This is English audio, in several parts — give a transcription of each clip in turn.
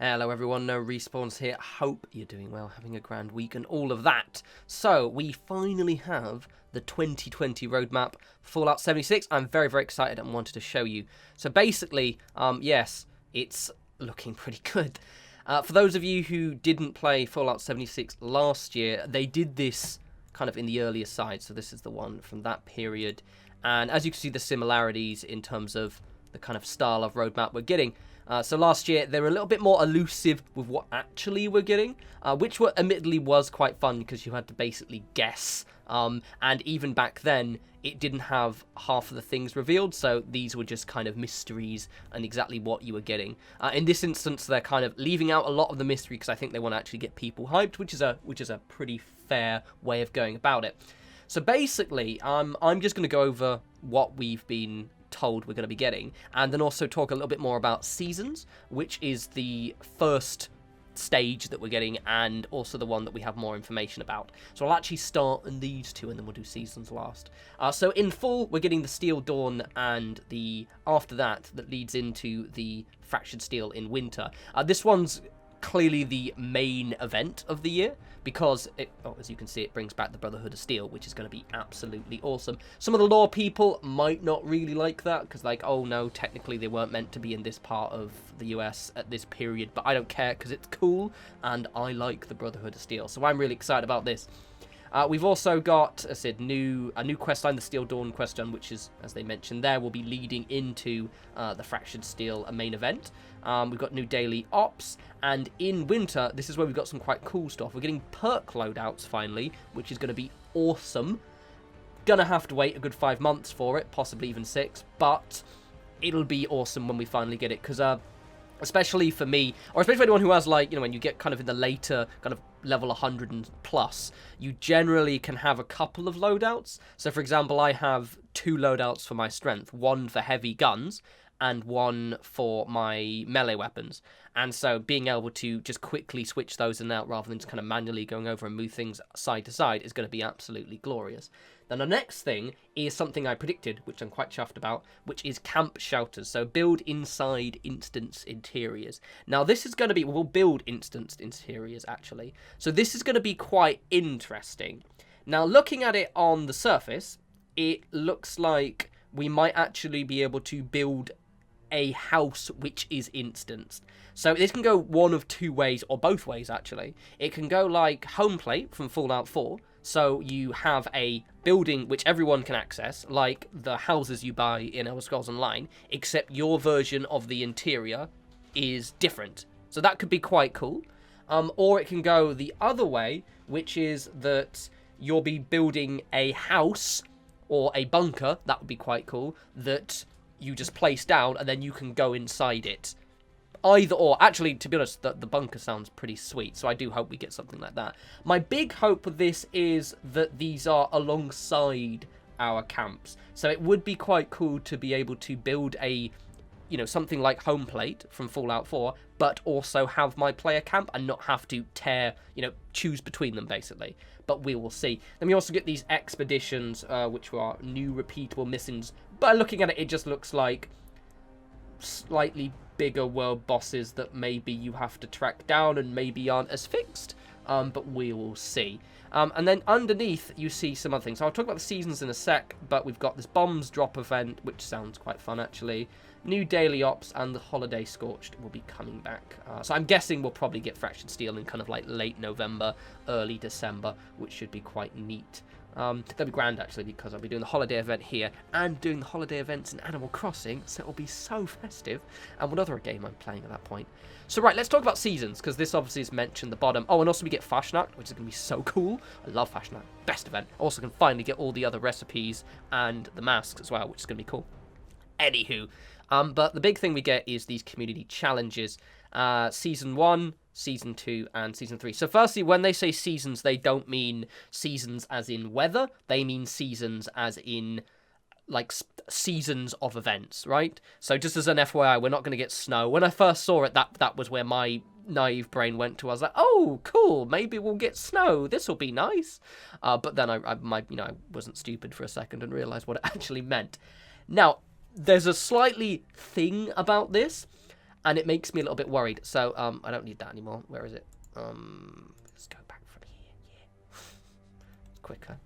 Hello everyone, No Respawns here. Hope you're doing well, having a grand week and all of that. So, we finally have the 2020 roadmap for Fallout 76. I'm very, very excited and wanted to show you. So basically, yes, it's looking pretty good. For those of you who didn't play Fallout 76 last year, they did this kind of in the earlier side. So this is the one from that period. And as you can see, the similarities in terms of the kind of style of roadmap we're getting. So last year, they were a little bit more elusive with what actually we're getting, which admittedly was quite fun because you had to basically guess. And even back then, it didn't have half of the things revealed, so these were just kind of mysteries and exactly what you were getting. In this instance, they're kind of leaving out a lot of the mystery because I think they want to actually get people hyped, which is a pretty fair way of going about it. So basically, I'm just going to go over what we've been told we're going to be getting, and then also talk a little bit more about seasons, which is the first stage that we're getting and also the one that we have more information about. So I'll actually start on these two and then we'll do seasons last. So in fall we're getting the Steel Dawn, and the after that leads into the Fractured Steel in winter. This one's clearly the main event of the year because as you can see, it brings back the Brotherhood of Steel, which is going to be absolutely awesome. Some of the lore people might not really like that because, like, oh no, technically they weren't meant to be in this part of the US at this period, but I don't care because it's cool and I like the Brotherhood of Steel, so I'm really excited about this. We've also got, as I said, a new quest line, the Steel Dawn quest line, which is, as they mentioned there, will be leading into the Fractured Steel main event. We've got new daily ops, and in winter, this is where we've got some quite cool stuff. We're getting perk loadouts finally, which is going to be awesome. Gonna have to wait a good 5 months for it, possibly even 6, but it'll be awesome when we finally get it, because especially for me, or especially for anyone who has, like, you know, when you get kind of in the later kind of level 100 and plus, you generally can have a couple of loadouts. So for example, I have 2 loadouts for my strength, one for heavy guns and one for my melee weapons. And so being able to just quickly switch those in and out rather than just kind of manually going over and move things side to side is going to be absolutely glorious. Then the next thing is something I predicted, which I'm quite chuffed about, which is camp shelters. So build inside instance interiors. Now this is going to be, we'll build instance interiors actually. So this is going to be quite interesting. Now looking at it on the surface, it looks like we might actually be able to build a house which is instanced. So this can go one of 2 ways, or both ways actually. It can go like Homeplate from Fallout 4. So you have a building which everyone can access, like the houses you buy in Elder Scrolls Online, except your version of the interior is different. So that could be quite cool. Or it can go the other way, which is that you'll be building a house or a bunker, that would be quite cool, that you just place down and then you can go inside it. Either or. Actually, to be honest, the bunker sounds pretty sweet, so I do hope we get something like that. My big hope with this is that these are alongside our camps. So it would be quite cool to be able to build a, you know, something like Homeplate from Fallout 4, but also have my player camp and not have to choose between them, basically. But we will see. Then we also get these expeditions, which are new repeatable missions. But looking at it, it just looks like slightly bigger world bosses that maybe you have to track down and maybe aren't as fixed. But we will see. And then underneath, you see some other things. So I'll talk about the seasons in a sec, but we've got this bombs drop event, which sounds quite fun, actually. New daily ops, and the Holiday Scorched will be coming back. So I'm guessing we'll probably get Fractured Steel in kind of like late November, early December, which should be quite neat. That'll be grand, actually, because I'll be doing the holiday event here and doing the holiday events in Animal Crossing, so it'll be so festive. And what other game I'm playing at that point. So right, let's talk about seasons, because this obviously is mentioned at the bottom. Oh, and also we get Fashnacht, which is going to be so cool. I love Fashnacht. Best event. Also can finally get all the other recipes and the masks as well, which is going to be cool. Anywho, but the big thing we get is these community challenges. Season 1, Season 2, and Season 3. So firstly, when they say seasons, they don't mean seasons as in weather. They mean seasons as in, like, seasons of events, right? So just as an FYI, we're not going to get snow. When I first saw it, that was where my naive brain went to. I was like, oh, cool, maybe we'll get snow. This will be nice. But then I wasn't stupid for a second and realised what it actually meant. Now, there's a slightly thing about this. and it makes me a little bit worried. So I don't need that anymore. Where is it? Let's go back from here. Yeah, quicker.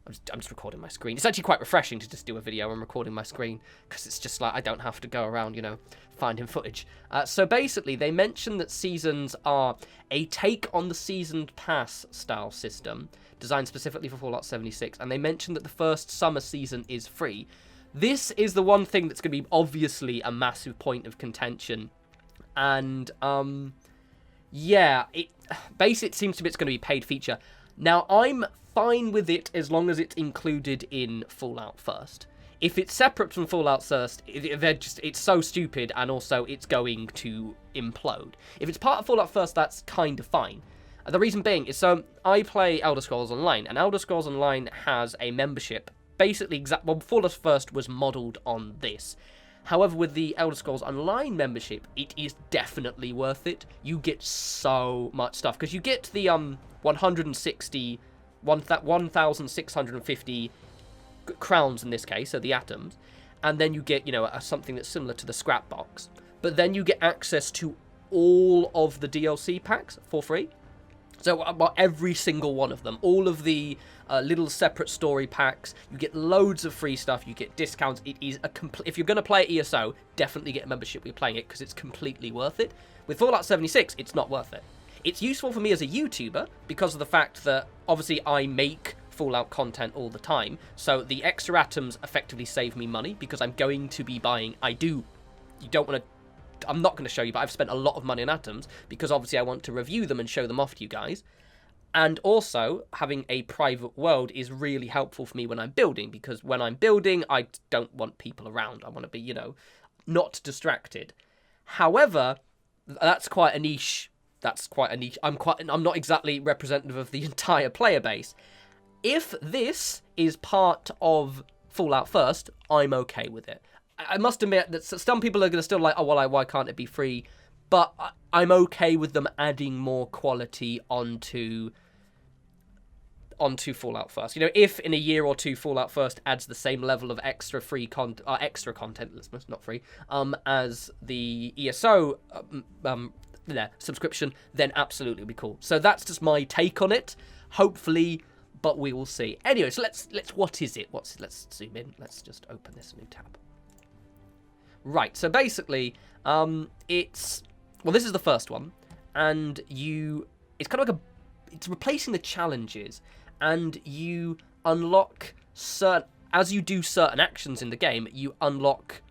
I'm just recording my screen. It's actually quite refreshing to just do a video and recording my screen, because it's just like I don't have to go around, you know, finding footage. So basically, they mentioned that seasons are a take on the seasoned pass style system, designed specifically for Fallout 76, and they mentioned that the first summer season is free. This is the one thing that's going to be obviously a massive point of contention, and yeah, it seems to be it's going to be paid feature. Now, I'm fine with it as long as it's included in Fallout First. If it's separate from Fallout First, it's so stupid, and also it's going to implode. If it's part of Fallout First, that's kind of fine. The reason being is, so I play Elder Scrolls Online, and Elder Scrolls Online has a membership, basically well, Fallout First was modelled on this. However, with the Elder Scrolls Online membership, it is definitely worth it. You get so much stuff, because you get the 1,650 crowns in this case, so the atoms, and then you get, you know, something that's similar to the scrap box. But then you get access to all of the DLC packs for free. So every single one of them, all of the little separate story packs, you get loads of free stuff, you get discounts. It is a if you're going to play ESO, definitely get a membership when you're playing it, because it's completely worth it. With Fallout 76, it's not worth it. It's useful for me as a YouTuber because of the fact that obviously I make Fallout content all the time, so the extra atoms effectively save me money, because I'm going to be buying, I'm not going to show you, but I've spent a lot of money on atoms, because obviously I want to review them and show them off to you guys. And also, having a private world is really helpful for me when I'm building, because when I'm building, I don't want people around. I want to be, you know, not distracted. However, that's quite a niche. I'm not exactly representative of the entire player base. If this is part of Fallout First, I'm okay with it. I must admit that some people are going to still like, oh, well, why can't it be free? But I'm okay with them adding more quality onto Fallout First. You know, if in a year or two Fallout First adds the same level of extra content, not free, as the ESO subscription, then absolutely it'll be cool. So that's just my take on it. Hopefully, but we will see. Anyway, so let's what is it? Let's zoom in. Let's just open this new tab. Right, so basically, this is the first one, and it's kind of like it's replacing the challenges, and you unlock as you do certain actions in the game, you unlock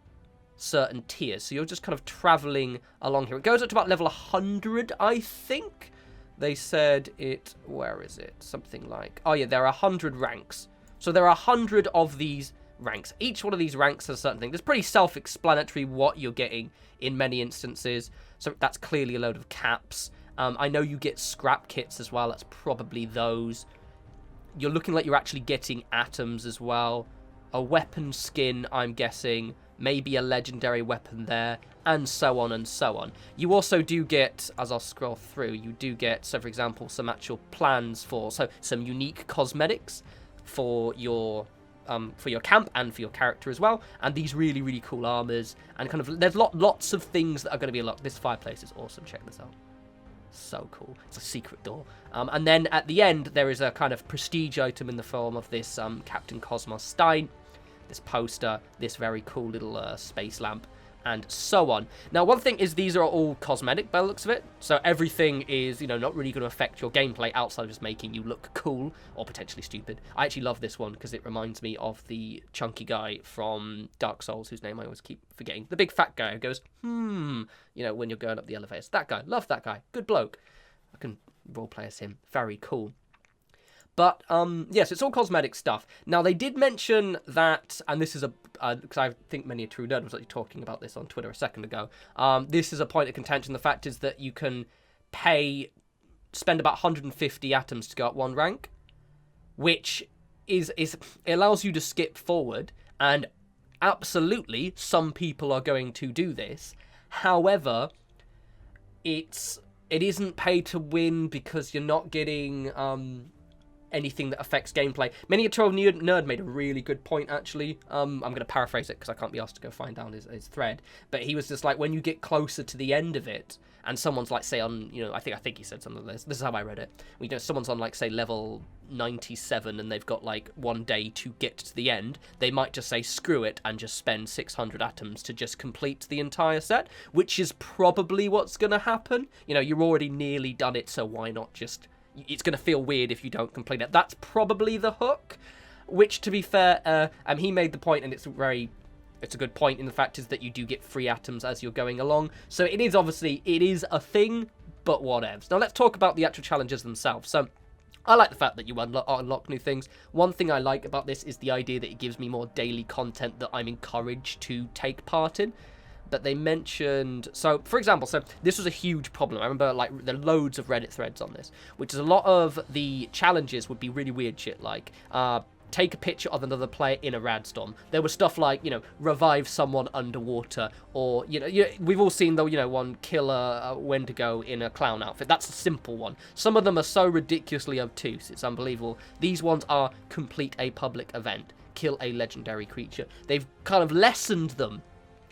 certain tiers, so you're just kind of traveling along here. It goes up to about level 100, I think. They said it, where is it? Something like, oh yeah, there are 100 ranks. So there are 100 of these ranks. Each one of these ranks has a certain thing. It's pretty self-explanatory what you're getting in many instances. So that's clearly a load of caps. I know you get scrap kits as well. That's probably those. You're looking like you're actually getting atoms as well. A weapon skin, I'm guessing. Maybe a legendary weapon there. And so on and so on. You also do get, as I'll scroll through, you do get, so for example, some actual plans for, so some unique cosmetics for your camp and for your character as well, and these really, really cool armors, and kind of there's lots of things that are going to be unlocked. This fireplace is awesome. Check this out. So cool. It's a secret door. And then at the end there is a kind of prestige item in the form of this Captain Cosmos Stein, this poster, this very cool little space lamp, and so on. Now, one thing is these are all cosmetic by the looks of it, so everything is, you know, not really going to affect your gameplay outside of just making you look cool or potentially stupid. I actually love this one because it reminds me of the chunky guy from Dark Souls, whose name I always keep forgetting. The big fat guy who goes, you know, when you're going up the elevators. That guy. Love that guy. Good bloke. I can roleplay as him. Very cool. But, yes, it's all cosmetic stuff. Now, they did mention that, and this is because I think many a true nerd was actually talking about this on Twitter a second ago. This is a point of contention. The fact is that you can spend about 150 atoms to go up one rank, which it allows you to skip forward, and absolutely, some people are going to do this. However, it isn't pay to win because you're not getting anything that affects gameplay. Miniature Nerd made a really good point, actually. I'm going to paraphrase it because I can't be asked to go find down his thread. But he was just like, when you get closer to the end of it, and someone's like, say on, I think he said something like this. This is how I read it. Someone's on like, say, level 97 and they've got like 1 day to get to the end. They might just say screw it and just spend 600 atoms to just complete the entire set, which is probably what's going to happen. You're already nearly done it, so why not just... It's going to feel weird if you don't complete it. That's probably the hook, which, to be fair, he made the point, and it's a good point, in the fact is that you do get free atoms as you're going along. So it is a thing, but whatevs. Now let's talk about the actual challenges themselves. So I like the fact that you unlock new things. One thing I like about this is the idea that it gives me more daily content that I'm encouraged to take part in. But they mentioned, so for example, this was a huge problem. I remember like there are loads of Reddit threads on this, which is a lot of the challenges would be really weird shit like take a picture of another player in a radstorm. There was stuff like, revive someone underwater, or, we've all seen the, one kill a Wendigo in a clown outfit. That's a simple one. Some of them are so ridiculously obtuse, it's unbelievable. These ones are complete a public event, kill a legendary creature. They've kind of lessened them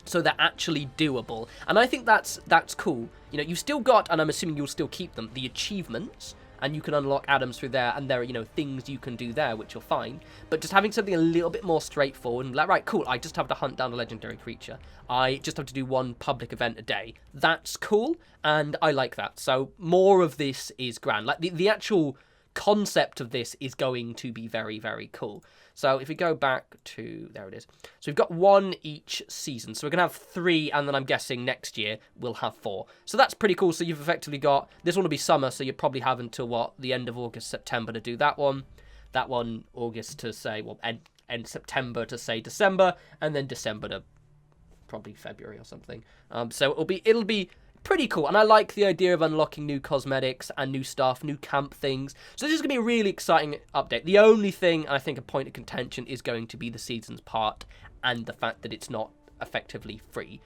so they're actually doable, and I think that's cool. You've still got, and I'm assuming you'll still keep them, the achievements, and you can unlock atoms through there, and there are, things you can do there, which you'll find. But just having something a little bit more straightforward, and like, right, cool, I just have to hunt down a legendary creature. I just have to do one public event a day. That's cool, and I like that. So more of this is grand. Like, the actual concept of this is going to be very, very cool. So if we go back to, there it is. So we've got 1 each season. So we're going to have 3, and then I'm guessing next year we'll have 4. So that's pretty cool. So you've effectively got, this one will be summer, so you probably have until, the end of August, September to do that one. That one, August to say, end September to say December, and then December to probably February or something. So it'll be pretty cool, and I like the idea of unlocking new cosmetics and new stuff, new camp things. So this is going to be a really exciting update. The only thing, I think, a point of contention is going to be the seasons part and the fact that it's not effectively free.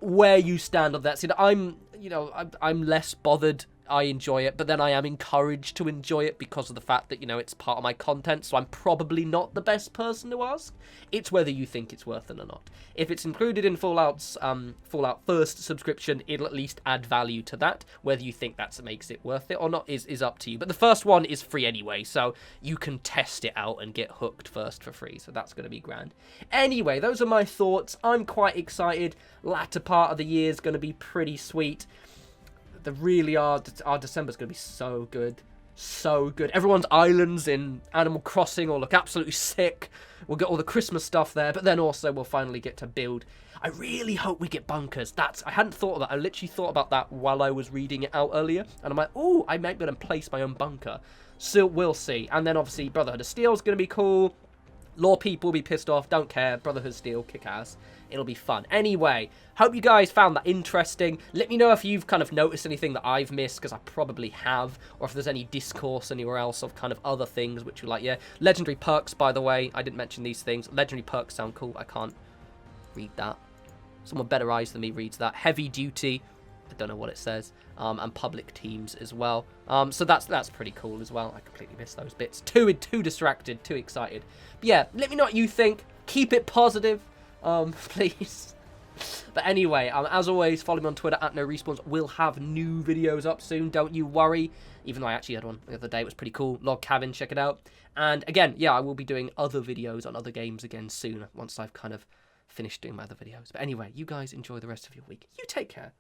Where you stand on that, I'm less bothered. I enjoy it, but then I am encouraged to enjoy it because of the fact that, it's part of my content, so I'm probably not the best person to ask. It's whether you think it's worth it or not. If it's included in Fallout's Fallout First subscription, it'll at least add value to that. Whether you think that makes it worth it or not is up to you. But the first one is free anyway, so you can test it out and get hooked first for free, so that's going to be grand. Anyway, those are my thoughts. I'm quite excited. Latter part of the year is going to be pretty sweet. They really are. Our December's going to be so good. So good. Everyone's islands in Animal Crossing will look absolutely sick. We'll get all the Christmas stuff there, but then also we'll finally get to build. I really hope we get bunkers. I hadn't thought of that. I literally thought about that while I was reading it out earlier. And I'm like, oh, I might be able to place my own bunker. So we'll see. And then obviously Brotherhood of Steel is going to be cool. Law people will be pissed off. Don't care. Brotherhood of Steel, kick ass. It'll be fun. Anyway, hope you guys found that interesting. Let me know if you've kind of noticed anything that I've missed, because I probably have, or if there's any discourse anywhere else of kind of other things which you like. Yeah, legendary perks, by the way. I didn't mention these things. Legendary perks sound cool. I can't read that. Someone better eyes than me reads that. Heavy duty. I don't know what it says. And public teams as well. So that's pretty cool as well. I completely missed those bits. Too distracted, too excited. But yeah, let me know what you think. Keep it positive. Please. But anyway, as always, follow me on Twitter at norespawns. We'll have new videos up soon, don't you worry. Even though I actually had one the other day, it was pretty cool. Log Cabin, check it out. And again, yeah, I will be doing other videos on other games again soon, once I've kind of finished doing my other videos. But anyway, you guys enjoy the rest of your week. You take care.